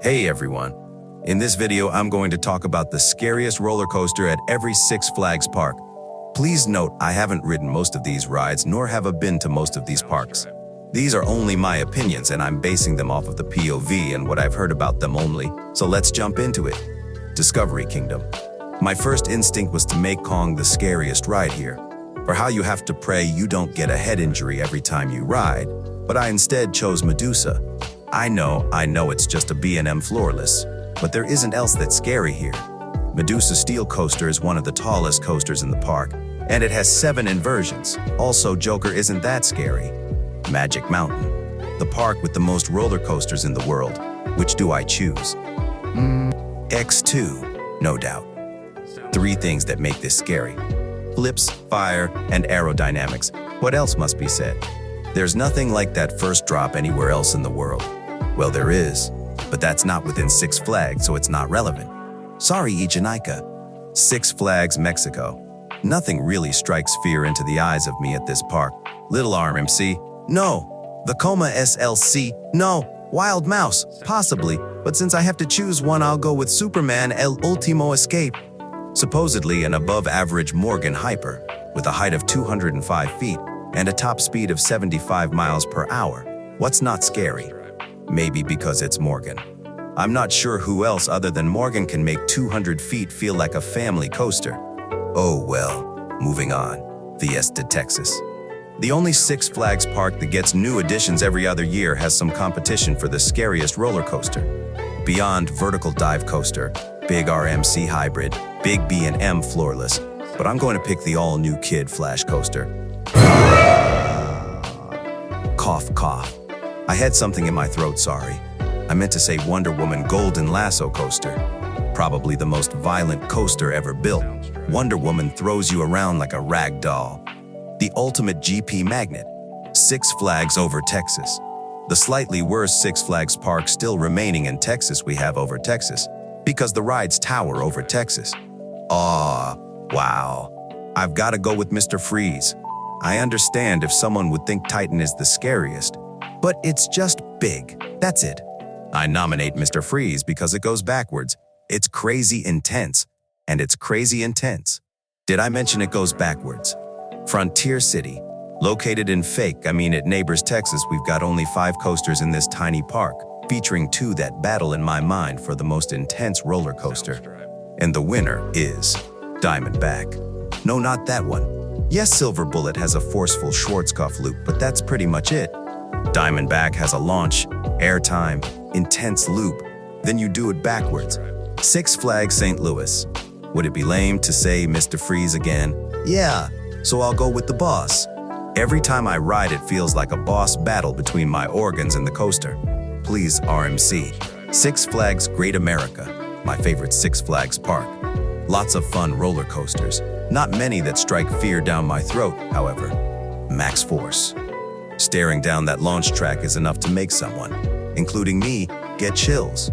Hey everyone. In this video, I'm going to talk about the scariest roller coaster at every Six Flags park. Please note, I haven't ridden most of these rides, nor have I been to most of these parks. These are only my opinions, and I'm basing them off of the POV and what I've heard about them only. So let's jump into it. Discovery Kingdom. My first instinct was to make Kong the scariest ride here. For how you have to pray you don't get a head injury every time you ride, but I instead chose Medusa. I know it's just a B&M floorless, but there isn't else that's scary here. Medusa Steel Coaster is one of the tallest coasters in the park, and it has 7 inversions. Also, Joker isn't that scary. Magic Mountain, the park with the most roller coasters in the world. Which do I choose? X2, no doubt. 3 things that make this scary: flips, fire, and aerodynamics. What else must be said? There's nothing like that first drop anywhere else in the world. Well, there is, but that's not within Six Flags, so it's not relevant. Sorry, Ichinaika. Six Flags, Mexico. Nothing really strikes fear into the eyes of me at this park. Little Arm MC? No. Vekoma SLC? No. Wild Mouse? Possibly, but since I have to choose one, I'll go with Superman El Ultimo Escape. Supposedly an above-average Morgan Hyper, with a height of 205 feet and a top speed of 75 miles per hour. What's not scary? Maybe because it's Morgan. I'm not sure who else other than Morgan can make 200 feet feel like a family coaster. Oh well, moving on. Fiesta, Texas. The only Six Flags park that gets new additions every other year has some competition for the scariest roller coaster. Beyond Vertical Dive Coaster, Big RMC Hybrid, Big B&M Floorless, but I'm going to pick the all-new Kid Flash Coaster. Cough, cough. I had something in my throat, sorry. I meant to say Wonder Woman Golden Lasso Coaster. Probably the most violent coaster ever built. Wonder Woman throws you around like a rag doll. The ultimate GP magnet. Six Flags over Texas. The slightly worse Six Flags park still remaining in Texas we have over Texas, because the rides tower over Texas. Wow. I've got to go with Mr. Freeze. I understand if someone would think Titan is the scariest, but it's just big. That's it. I nominate Mr. Freeze because it goes backwards. It's crazy intense, and it's crazy intense. Did I mention it goes backwards? Frontier City. Located in at Neighbors, Texas, we've got only 5 coasters in this tiny park, featuring 2 that battle in my mind for the most intense roller coaster. And the winner is Diamondback. No, not that one. Yes, Silver Bullet has a forceful Schwarzkopf loop, but that's pretty much it. Diamondback has a launch, airtime, intense loop, then you do it backwards. Six Flags St. Louis. Would it be lame to say Mr. Freeze again? Yeah, so I'll go with the boss. Every time I ride it feels like a boss battle between my organs and the coaster. Please, RMC. Six Flags Great America, my favorite Six Flags park. Lots of fun roller coasters. Not many that strike fear down my throat, however. Max Force. Staring down that launch track is enough to make someone, including me, get chills.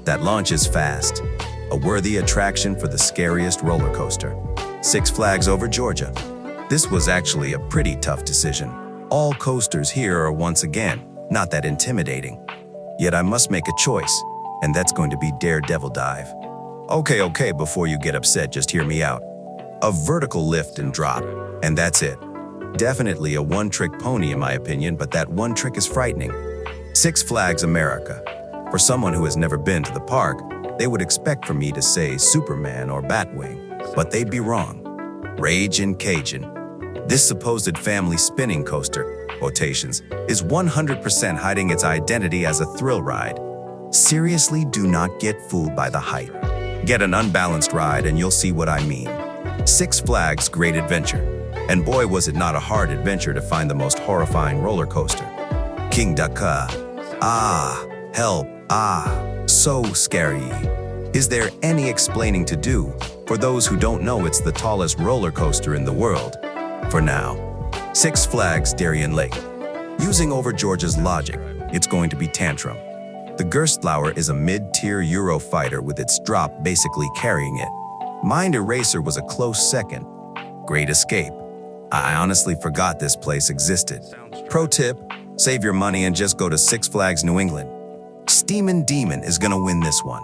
That launch is fast. A worthy attraction for the scariest roller coaster. Six Flags over Georgia. This was actually a pretty tough decision. All coasters here are once again not that intimidating. Yet I must make a choice, and that's going to be Daredevil Dive. Okay, before you get upset, just hear me out. A vertical lift and drop, and that's it. Definitely a one-trick pony in my opinion, but that one trick is frightening. Six Flags America. For someone who has never been to the park, they would expect for me to say Superman or Batwing, but they'd be wrong. Rage and Cajun. This supposed family spinning coaster, quotations, is 100% hiding its identity as a thrill ride. Seriously, do not get fooled by the hype. Get an unbalanced ride and you'll see what I mean. Six Flags Great Adventure. And boy, was it not a hard adventure to find the most horrifying roller coaster. King Daka. Help, so scary. Is there any explaining to do? For those who don't know, it's the tallest roller coaster in the world. For now. Six Flags Darien Lake. Using over Georgia's logic, it's going to be Tantrum. The Gerstlauer is a mid-tier Euro fighter with its drop basically carrying it. Mind Eraser was a close second. Great Escape. I honestly forgot this place existed. Pro tip, save your money and just go to Six Flags New England. Demon is gonna win this one.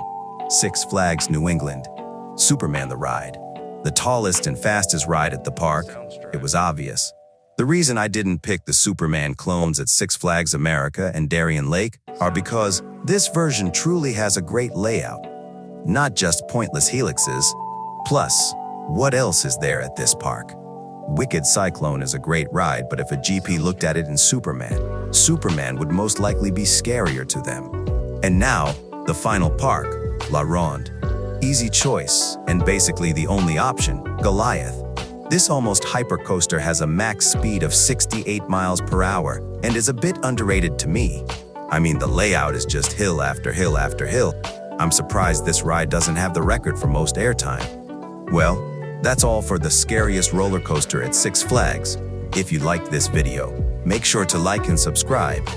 Six Flags New England. Superman the ride. The tallest and fastest ride at the park. It was obvious. The reason I didn't pick the Superman clones at Six Flags America and Darien Lake are because this version truly has a great layout. Not just pointless helixes. Plus, what else is there at this park? Wicked Cyclone is a great ride, but if a GP looked at it in Superman would most likely be scarier to them. And now, the final park, La Ronde. Easy choice, and basically the only option, Goliath. This almost hypercoaster has a max speed of 68 miles per hour and is a bit underrated to me. I mean, the layout is just hill after hill after hill. I'm surprised this ride doesn't have the record for most airtime. Well, that's all for the scariest roller coaster at Six Flags. If you liked this video, make sure to like and subscribe.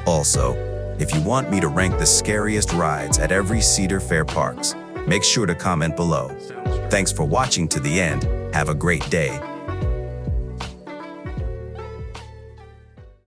Also, if you want me to rank the scariest rides at every Cedar Fair parks, make sure to comment below. Thanks for watching to the end. Have a great day.